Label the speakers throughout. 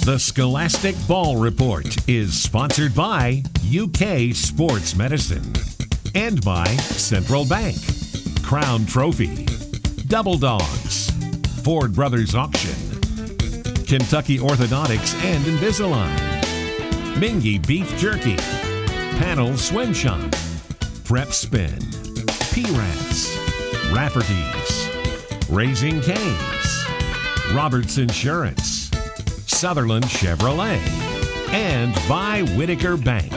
Speaker 1: The Scholastic Ball Report is sponsored by UK Sports Medicine and by Central Bank, Crown Trophy, Double Dogs, Ford Brothers Auction, Kentucky Orthodontics and Invisalign, Mingy Beef Jerky, Panel Swim Shop, Prep Spin, P-Rats, Rafferty's, Raising Cane's, Roberts Insurance, Sutherland Chevrolet, and by Whitaker Bank.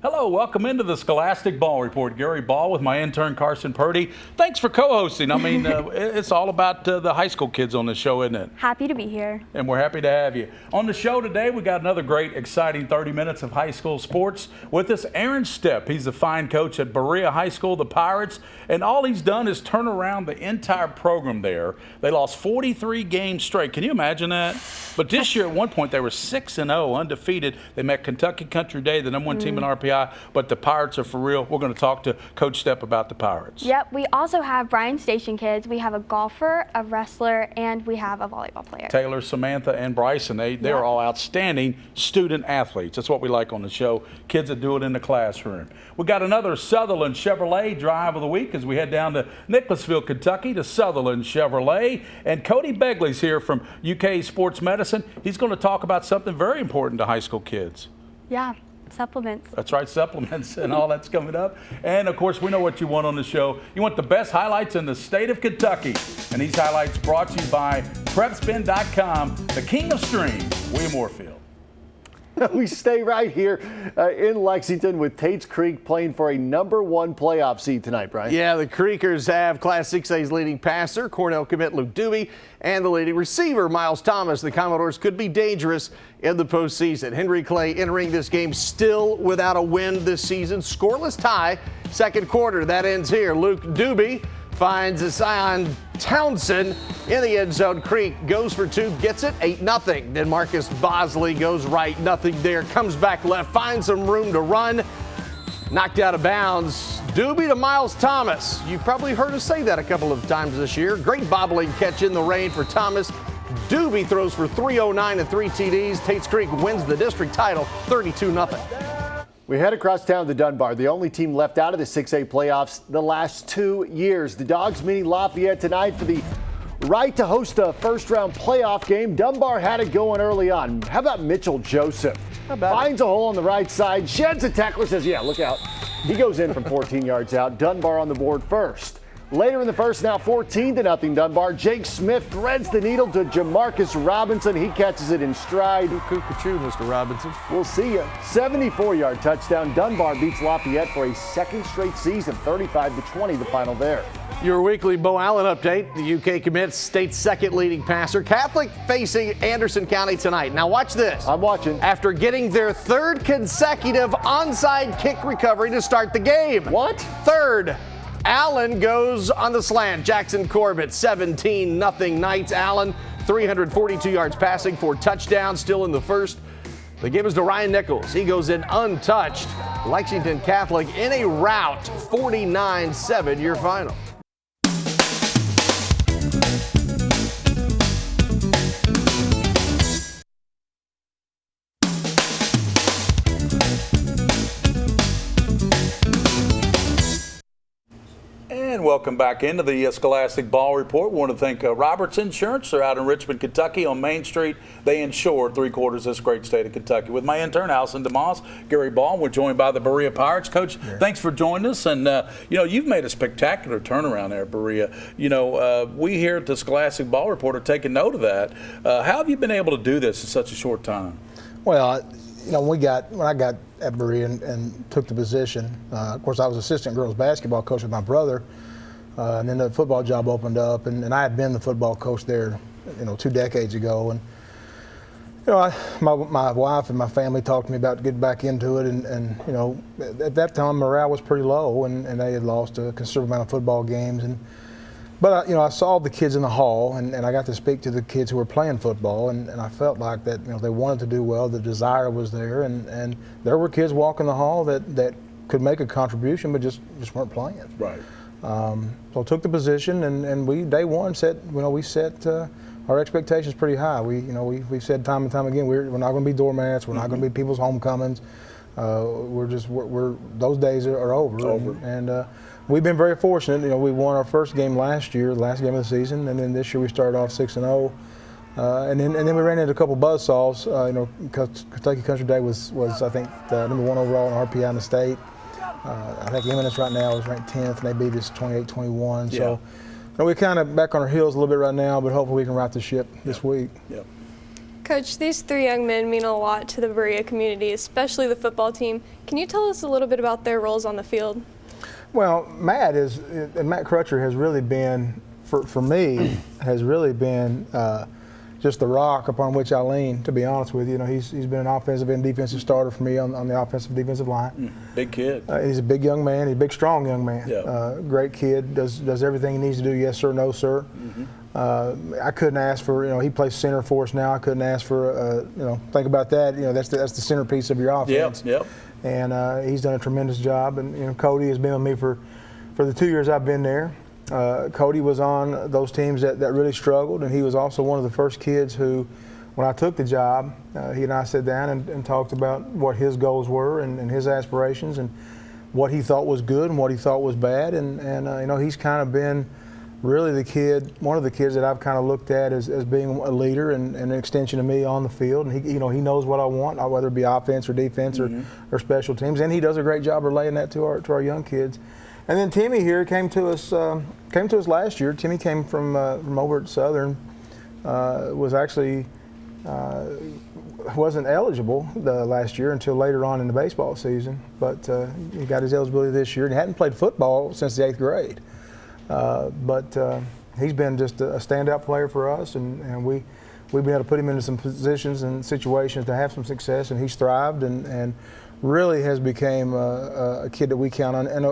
Speaker 2: Hello, welcome into the Scholastic Ball Report. Gary Ball with my intern Carson Purdy. Thanks for co-hosting. I mean, it's all about the high school kids on the show, isn't it?
Speaker 3: Happy to be here.
Speaker 2: And we're happy to have you. On the show today, we got another great, exciting 30 minutes of high school sports. With us, Aaron Stepp. He's the fine coach at Berea High School, the Pirates. And all he's done is turn around the entire program there. They lost 43 games straight. Can you imagine that? But this year, at one point, they were 6-0, undefeated. They met Kentucky Country Day, the #1 team in RPI. But the Pirates are for real. We're going to talk to Coach Stepp about the Pirates.
Speaker 3: Yep, we also have Bryan Station kids. We have a golfer, a wrestler, and we have a volleyball player.
Speaker 2: Taylor, Samantha, and Bryson, they're all outstanding student athletes. That's what we like on the show, kids that do it in the classroom. We got another Sutherland Chevrolet drive of the week as we head down to Nicholasville, Kentucky to Sutherland Chevrolet. And Cody Begley's here from UK Sports Medicine. He's going to talk about something very important to high school kids.
Speaker 3: Yeah. Supplements.
Speaker 2: That's right, supplements and all that's coming up. And, of course, we know what you want on the show. You want the best highlights in the state of Kentucky. And these highlights brought to you by PrepSpin.com, the king of stream, William Warfield.
Speaker 4: We stay right here in Lexington with Tates Creek playing for a #1 playoff seed tonight, Brian.
Speaker 5: Yeah, the Creekers have Class 6A's leading passer, Cornell commit Luke Doobie, and the leading receiver, Miles Thomas. The Commodores could be dangerous in the postseason. Henry Clay entering this game still without a win this season. Scoreless tie, second quarter. That ends here. Luke Doobie finds Zion Townsend in the end zone. Creek goes for two, gets it, 8-0. Then Marcus Bosley goes right, nothing there, comes back left, finds some room to run, knocked out of bounds. Doobie to Miles Thomas. You've probably heard us say that a couple of times this year. Great bobbling catch in the rain for Thomas. Doobie throws for 309 and 3 TDs. Tates Creek wins the district title, 32-0.
Speaker 4: We head across town to Dunbar, the only team left out of the 6A playoffs the last 2 years. The Dogs meeting Lafayette tonight for the right to host a first-round playoff game. Dunbar had it going early on. How about Mitchell Joseph? Finds a hole on the right side, sheds a tackler, says, yeah, look out. He goes in from 14 yards out. Dunbar on the board first. Later in the first, now 14-0 Dunbar. Jake Smith threads the needle to Jamarcus Robinson. He catches it in stride.
Speaker 5: Cuckoo, Mr. Robinson.
Speaker 4: We'll see you. 74-yard touchdown. Dunbar beats Lafayette for a second straight season, 35-20 the final there.
Speaker 5: Your weekly Bo Allen update. The UK commits state's second leading passer. Catholic facing Anderson County tonight. Now watch this.
Speaker 4: I'm watching.
Speaker 5: After getting their third consecutive onside kick recovery to start the game.
Speaker 4: What?
Speaker 5: Third. Allen goes on the slant. Jackson Corbett, 17-0 Knights. Allen, 342 yards passing, 4 touchdowns, still in the first. The game is to Ryan Nichols. He goes in untouched. Lexington Catholic in a rout, 49-7 your final.
Speaker 2: And welcome back into the Scholastic Ball Report. We want to thank Roberts Insurance. They're out in Richmond, Kentucky on Main Street. They insure 3/4 of this great state of Kentucky. With my intern, Allison DeMoss, Gary Ball, we're joined by the Berea Pirates. Coach, thanks for joining us. And, you've made a spectacular turnaround there at Berea. We here at the Scholastic Ball Report are taking note of that. How have you been able to do this in such a short time?
Speaker 6: Well, when I got at Berea and took the position, of course, I was assistant girls basketball coach with my brother, and then the football job opened up, and I had been the football coach there, 2 decades ago, and my wife and my family talked to me about getting back into it, and at that time morale was pretty low, and they had lost a considerable amount of football games, but I saw the kids in the hall, and I got to speak to the kids who were playing football, and I felt like that they wanted to do well, the desire was there, and there were kids walking the hall that could make a contribution but just weren't playing.
Speaker 2: Right.
Speaker 6: So took the position, and we day one we set our expectations pretty high. We've said time and time again we're not going to be doormats. We're not going to be people's homecomings. Those days are over. And we've been very fortunate. We won our first game last year, the last game of the season, and then this year we started off 6-0. And then we ran into a couple buzzsaws. Because Kentucky Country Day was I think the #1 overall in RPI in the state. I think Eminence right now is ranked 10th, and they beat us 28-21.
Speaker 2: Yeah.
Speaker 6: So we're kind of back on our heels a little bit right now, but hopefully we can right the ship this week.
Speaker 2: Yep.
Speaker 7: Coach, these 3 young men mean a lot to the Berea community, especially the football team. Can you tell us a little bit about their roles on the field?
Speaker 6: Well, Matt Crutcher has really been, for me, has really been just the rock upon which I lean, to be honest with you. He's been an offensive and defensive starter for me on the offensive defensive line.
Speaker 2: Big kid.
Speaker 6: He's a big young man. He's a big, strong young man.
Speaker 2: Yeah.
Speaker 6: Great kid. Does everything he needs to do. Yes sir, no sir. I couldn't ask for. He plays center for us now. I couldn't ask for. Think about that. That's the centerpiece of your offense.
Speaker 2: Yep.
Speaker 6: And he's done a tremendous job. And Cody has been with me for the 2 years I've been there. Cody was on those teams that really struggled, and he was also one of the first kids who, when I took the job, he and I sat down and talked about what his goals were and his aspirations and what he thought was good and what he thought was bad. And he's kind of been really one of the kids that I've kind of looked at as being a leader and an extension of me on the field. And he knows what I want, whether it be offense or defense or special teams. And he does a great job relaying that to our young kids. And then Timmy here came to us last year. Timmy came from over at Southern. Wasn't eligible last year until later on in the baseball season, but he got his eligibility this year and hadn't played football since the 8th grade. But he's been just a standout player for us, and we've been able to put him into some positions and situations to have some success, and he's thrived and really has become a kid that we count on, and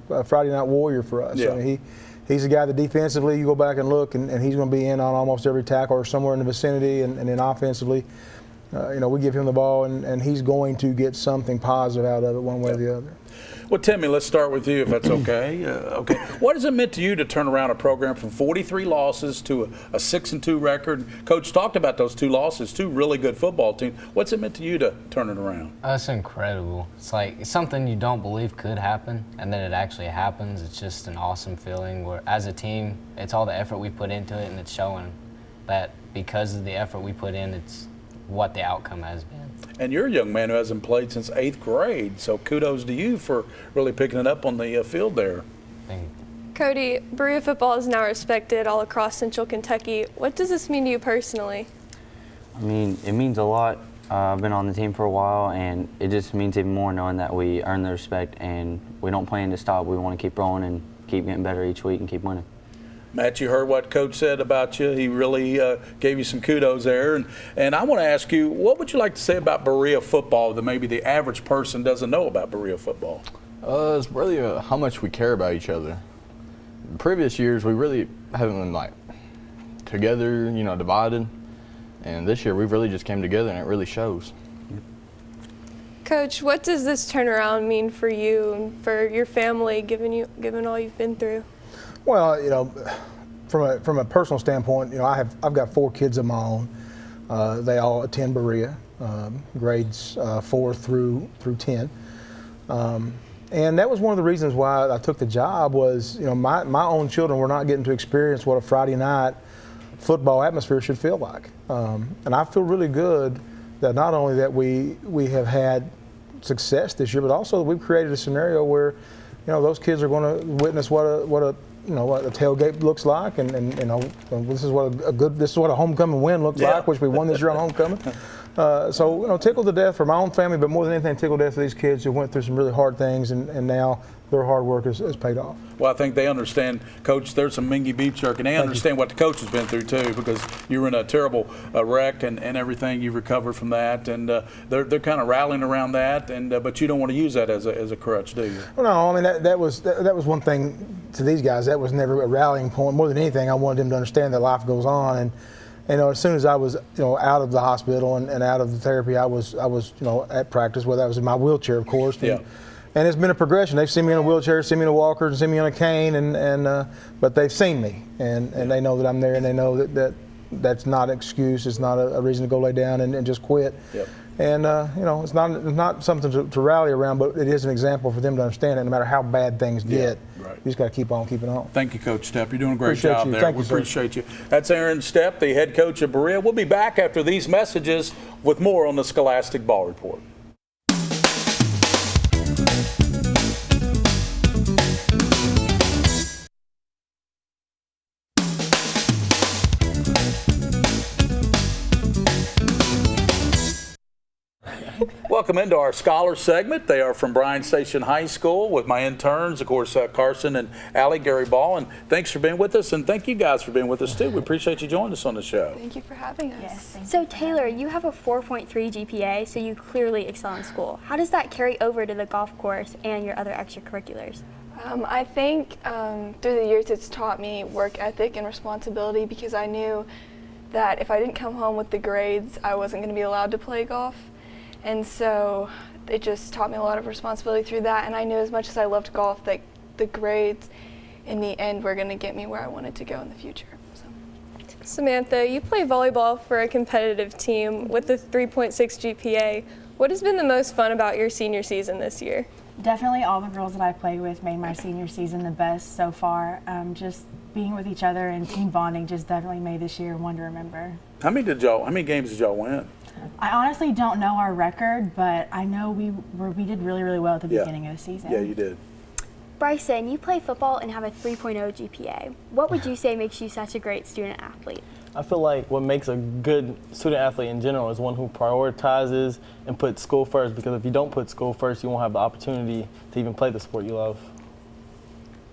Speaker 6: a Friday night warrior for us.
Speaker 2: Yeah.
Speaker 6: I mean, he's a guy that defensively, you go back and look, and he's going to be in on almost every tackle or somewhere in the vicinity, and then offensively, we give him the ball, and he's going to get something positive out of it one way or the other.
Speaker 2: Well, Timmy, let's start with you, if that's okay. Okay. What has it meant to you to turn around a program from 43 losses to a 6-2 record? Coach talked about those 2 losses, 2 really good football teams. What's it meant to you to turn it around?
Speaker 8: It's incredible. It's something you don't believe could happen, and then it actually happens. It's just an awesome feeling where, as a team, it's all the effort we put into it, and it's showing that because of the effort we put in, it's what the outcome has been.
Speaker 2: And you're a young man who hasn't played since 8th grade, so kudos to you for really picking it up on the field there.
Speaker 8: Thank you.
Speaker 7: Cody, Berea football is now respected all across Central Kentucky. What does this mean to you personally?
Speaker 9: I mean, it means a lot. I've been on the team for a while, and it just means even more knowing that we earn the respect and we don't plan to stop. We want to keep rolling and keep getting better each week and keep winning.
Speaker 2: Matt, you heard what Coach said about you. He really gave you some kudos there. And I want to ask you, what would you like to say about Berea football that maybe the average person doesn't know about Berea football?
Speaker 10: It's really how much we care about each other. In previous years, we really haven't been together, divided. And this year, we really just came together, and it really shows.
Speaker 7: Coach, what does this turnaround mean for you and for your family, given all you've been through?
Speaker 6: Well, from a personal standpoint, I've got 4 kids of my own. They all attend Berea, grades 4 through 10. And that was one of the reasons why I took the job was, my own children were not getting to experience what a Friday night football atmosphere should feel like. And I feel really good that not only that we have had success this year, but also we've created a scenario where, those kids are going to witness what a tailgate looks like, and this is what a homecoming win looks like, which we won this year on homecoming. So tickled to death for my own family, but more than anything, tickled to death for these kids who went through some really hard things, and now their hard work has paid off.
Speaker 2: Well, I think they understand, Coach, there's some Mingy beef jerky, and they understand what the coach has been through too, because you were in a terrible wreck and everything. You recovered from that, and they're kind of rallying around that, but you don't want to use that as a crutch, do you?
Speaker 6: Well, no, I mean that was one thing to these guys. That was never a rallying point. More than anything, I wanted them to understand that life goes on, and as soon as I was out of the hospital and out of the therapy, I was at practice, whether I was in my wheelchair, of course. And, And it's been a progression. They've seen me in a wheelchair, seen me in a walker, and seen me on a cane, but they've seen me, and they know that I'm there, and they know that's not an excuse. It's not a reason to go lay down and just quit.
Speaker 2: Yep.
Speaker 6: And it's not something to rally around, but it is an example for them to understand that no matter how bad things get,
Speaker 2: right.
Speaker 6: you just got to keep on keeping on.
Speaker 2: Thank you, Coach Stepp. You're doing a great
Speaker 6: Appreciate
Speaker 2: job
Speaker 6: you.
Speaker 2: there.
Speaker 6: Thank
Speaker 2: We
Speaker 6: you, sir.
Speaker 2: appreciate you. That's Aaron Stepp, the head coach of Berea. We'll be back after these messages with more on the Scholastic Ball Report. Welcome into our Scholar segment. They are from Bryan Station High School with my interns, of course, Carson and Allie, Gary Ball. And thanks for being with us, and thank you guys for being with us, too. We appreciate you joining us on the show.
Speaker 7: Thank you for having us.
Speaker 3: Yes, so, Taylor, you have a 4.3 GPA, so you clearly excel in school. How does that carry over to the golf course and your other extracurriculars?
Speaker 7: I think through the years it's taught me work ethic and responsibility, because I knew that if I didn't come home with the grades, I wasn't going to be allowed to play golf. And so it just taught me a lot of responsibility through that, and I knew as much as I loved golf that the grades in the end were going to get me where I wanted to go in the future. So. Samantha, you play volleyball for a competitive team with a 3.6 GPA. What has been the most fun about your senior season this year?
Speaker 11: Definitely all the girls that I played with made my senior season the best so far. Just being with each other and team bonding just definitely made this year one to remember.
Speaker 2: How many games did y'all win?
Speaker 11: I honestly don't know our record, but I know we did really, really well at the beginning of the season.
Speaker 2: Yeah, you did.
Speaker 3: Bryson, you play football and have a 3.0 GPA. What would you say makes you such a great student athlete?
Speaker 12: I feel like what makes a good student athlete in general is one who prioritizes and puts school first, because if you don't put school first, you won't have the opportunity to even play the sport you love.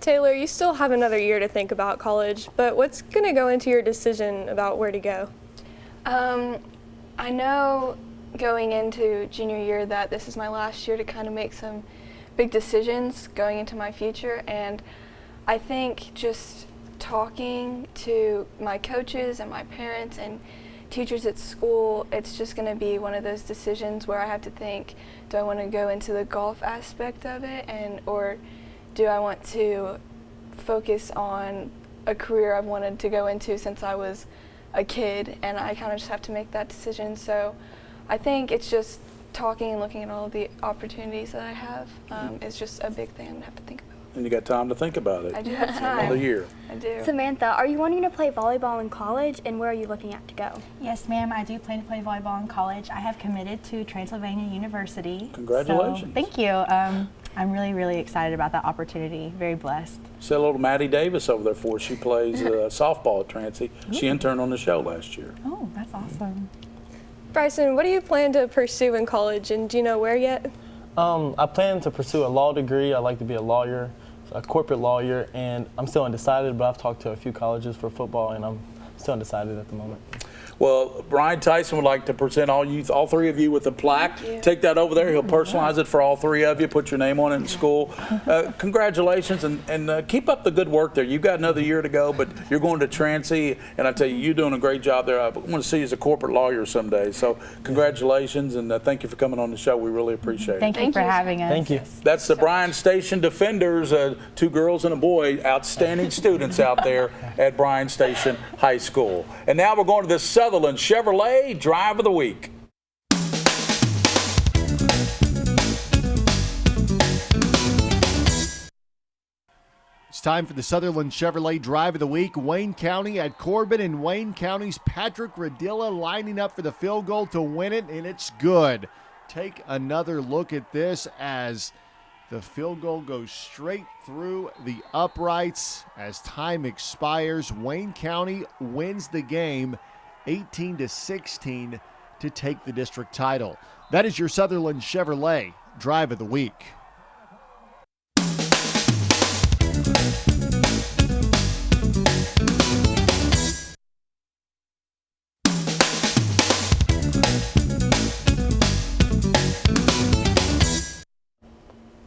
Speaker 7: Taylor, you still have another year to think about college, but what's going to go into your decision about where to go? I know going into junior year that this is my last year to kind of make some big decisions going into my future, and I think just talking to my coaches and my parents and teachers at school, it's just going to be one of those decisions where I have to think, do I want to go into the golf aspect of it, or do I want to focus on a career I've wanted to go into since I was a kid, and I kind of just have to make that decision. So I think it's just talking and looking at all of the opportunities that I have is just a big thing I'm going to have to think about.
Speaker 2: And you got time to think about it.
Speaker 7: I do have time.
Speaker 2: Another year.
Speaker 7: I do.
Speaker 3: Samantha, are you wanting to play volleyball in college, and where are you looking at to go?
Speaker 11: Yes, ma'am, I do plan to play volleyball in college. I have committed to Transylvania University.
Speaker 2: Congratulations.
Speaker 11: So, thank you. I'm really, really excited about that opportunity. Very blessed.
Speaker 2: Say hello to Maddie Davis over there for us. She plays softball at Transy. She interned on the show last year.
Speaker 11: Oh, that's awesome.
Speaker 7: Bryson, what do you plan to pursue in college, and do you know where yet?
Speaker 12: I plan to pursue a law degree. I'd like to be a lawyer, a corporate lawyer, and I'm still undecided, but I've talked to a few colleges for football, and I'm still undecided at the moment.
Speaker 2: Well, Brian Tyson would like to present all three of you with a plaque. Take that over there. He'll personalize it for all three of you, put your name on it in school. Congratulations, and keep up the good work there. You've got another year to go, but you're going to Transy, and I tell you, you're doing a great job there. I want to see you as a corporate lawyer someday. So congratulations, and thank you for coming on the show. We really appreciate it.
Speaker 11: Thank you for having us.
Speaker 12: Thank you.
Speaker 2: That's the Bryan Station Defenders, 2 girls and a boy, outstanding students out there at Bryan Station High School. And now we're going to the Sutherland Chevrolet Drive of the Week.
Speaker 4: It's time for the Sutherland Chevrolet Drive of the Week. Wayne County at Corbin, and Wayne County's Patrick Radilla lining up for the field goal to win it, and it's good. Take another look at this as the field goal goes straight through the uprights. As time expires, Wayne County wins the game 18-16 to take the district title. That is your Sutherland Chevrolet Drive of the Week.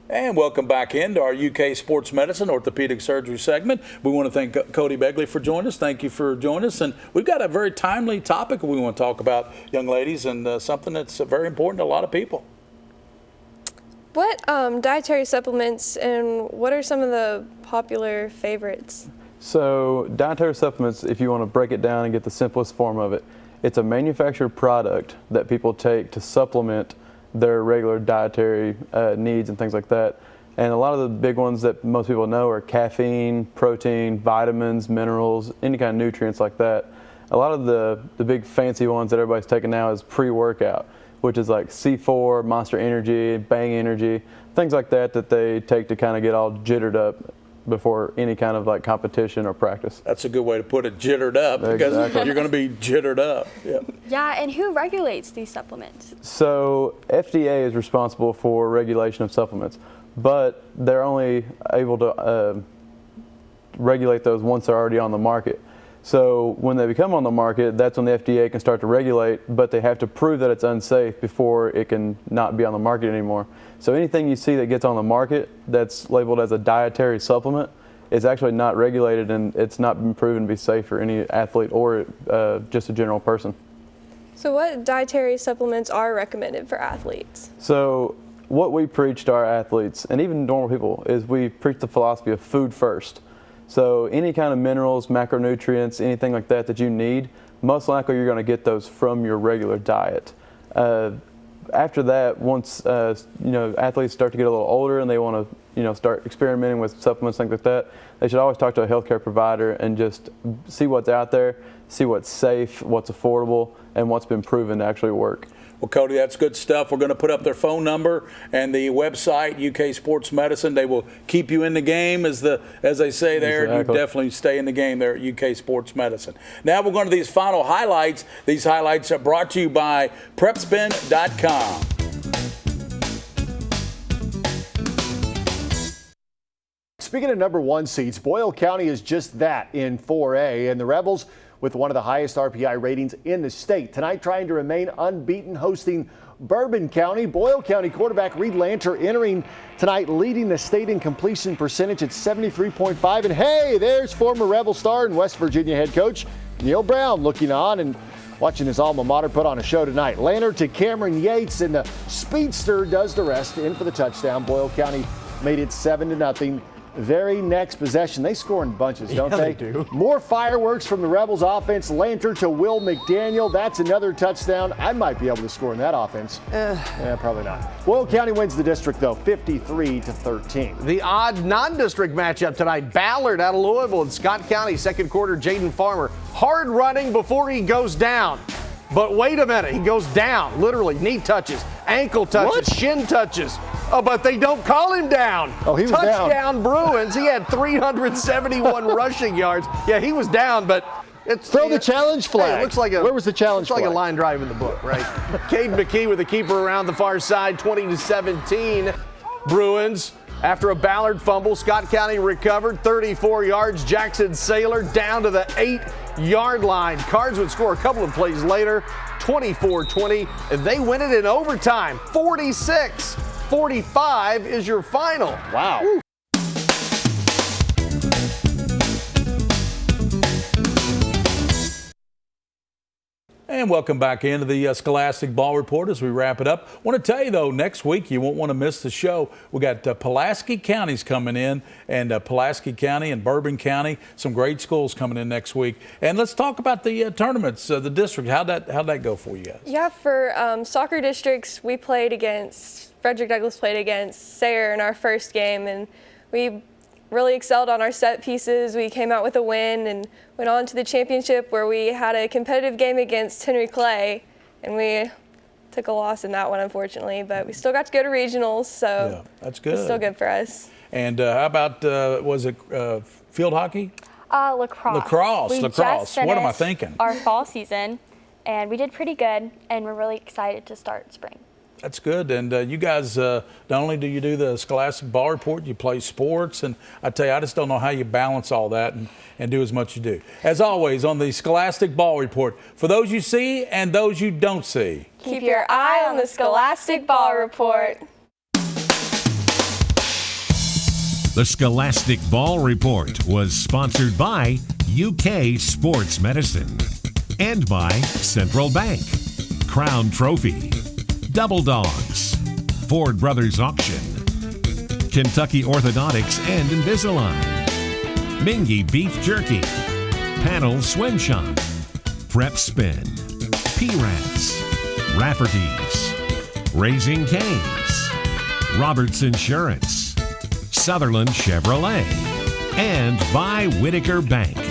Speaker 2: And welcome back into our UK Sports Medicine Orthopedic Surgery segment. We want to thank Cody Begley for joining us. Thank you for joining us. And we've got a very timely topic we want to talk about, young ladies, and something that's very important to a lot of people.
Speaker 7: What dietary supplements and what are some of the popular favorites?
Speaker 13: So dietary supplements, if you want to break it down and get the simplest form of it, it's a manufactured product that people take to supplement their regular dietary needs and things like that. And a lot of the big ones that most people know are caffeine, protein, vitamins, minerals, any kind of nutrients like that. A lot of the big fancy ones that everybody's taking now is pre-workout, which is like C4, Monster Energy, Bang Energy, things like that that they take to kind of get all jittered up before any kind of like competition or practice.
Speaker 2: That's a good way to put it, jittered up, because you're going to be jittered up.
Speaker 3: Yeah, and who regulates these supplements?
Speaker 13: So FDA is responsible for regulation of supplements, but they're only able to regulate those once they're already on the market. So when they become on the market, that's when the FDA can start to regulate, but they have to prove that it's unsafe before it can not be on the market anymore. So anything you see that gets on the market that's labeled as a dietary supplement is actually not regulated, and it's not been proven to be safe for any athlete or just a general person.
Speaker 7: So what dietary supplements are recommended for athletes?
Speaker 13: So what we preach to our athletes, and even normal people, is we preach the philosophy of food first. So any kind of minerals, macronutrients, anything like that that you need, most likely you're going to get those from your regular diet. After that, once athletes start to get a little older and they want to start experimenting with supplements, things like that, they should always talk to a healthcare provider and just see what's out there, see what's safe, what's affordable, and what's been proven to actually work.
Speaker 2: Well, Cody, that's good stuff. We're going to put up their phone number and the website, UK Sports Medicine. They will keep you in the game, as they say there.
Speaker 13: Exactly.
Speaker 2: You definitely stay in the game there at UK Sports Medicine. Now we're going to these final highlights. These highlights are brought to you by PrepSpin.com.
Speaker 4: Speaking of number 1 seeds, Boyle County is just that in 4A, and the Rebels, with one of the highest RPI ratings in the state, tonight trying to remain unbeaten, hosting Bourbon County. Boyle County quarterback Reed Lanter entering tonight, leading the state in completion percentage at 73.5. And hey, there's former Rebel star and West Virginia head coach Neil Brown looking on and watching his alma mater put on a show tonight. Lanter to Cameron Yates, and the speedster does the rest, in for the touchdown. Boyle County made it 7-0. Very next possession, they score in bunches, don't they?
Speaker 5: They do.
Speaker 4: More fireworks from the Rebels offense. Lanter to Will McDaniel. That's another touchdown. I might be able to score in that offense. Yeah, probably not. Boyle County wins the district, though, 53-13.
Speaker 5: The odd non-district matchup tonight. Ballard out of Louisville and Scott County. Second quarter, Jaden Farmer. Hard running before he goes down. But wait a minute, he goes down. Literally, knee touches, ankle touches, shin touches. Oh, but they don't call him down.
Speaker 4: Oh, he was
Speaker 5: Touchdown
Speaker 4: down.
Speaker 5: Bruins. He had 371 rushing yards. Yeah, he was down, but it's
Speaker 4: Throw the challenge flag.
Speaker 5: Hey, it looks like
Speaker 4: Where was the challenge
Speaker 5: looks
Speaker 4: flag?
Speaker 5: like a line drive in the book, right? Cade McKee with the keeper around the far side, 20-17. Bruins. After a Ballard fumble, Scott County recovered 34 yards. Jackson Saylor down to the 8-yard line. Cards would score a couple of plays later, 24-20, and they win it in overtime. 46-45 is your final.
Speaker 4: Wow.
Speaker 5: Woo.
Speaker 2: And welcome back into the Scholastic Ball Report as we wrap it up. I want to tell you, though, next week you won't want to miss the show. We got Pulaski counties coming in, and Pulaski County and Bourbon County, some great schools coming in next week. And let's talk about the tournaments, the district. How'd that go for you guys?
Speaker 7: Yeah, for soccer districts, we played against, Frederick Douglass played against Sayre in our first game, and we really excelled on our set pieces. We came out with a win and went on to the championship, where we had a competitive game against Henry Clay, and we took a loss in that one, unfortunately, but we still got to go to regionals, so
Speaker 2: yeah, that's good.
Speaker 7: It's still good for us.
Speaker 2: And how about, was it field hockey?
Speaker 3: Lacrosse.
Speaker 2: Lacrosse. What am I thinking?
Speaker 3: Our fall season, and we did pretty good, and we're really excited to start spring.
Speaker 2: That's good. And you guys, not only do you do the Scholastic Ball Report, you play sports. And I tell you, I just don't know how you balance all that and do as much as you do. As always, on the Scholastic Ball Report, for those you see and those you don't see,
Speaker 7: Keep your eye on the Scholastic Ball Report.
Speaker 1: The Scholastic Ball Report was sponsored by UK Sports Medicine and by Central Bank, Crown Trophy, Double Dogs, Ford Brothers Auction, Kentucky Orthodontics and Invisalign, Mingy Beef Jerky, Panel Swim Shop, Prep Spin, P-Rats, Rafferty's, Raising Cane's, Roberts Insurance, Sutherland Chevrolet, and by Whitaker Bank.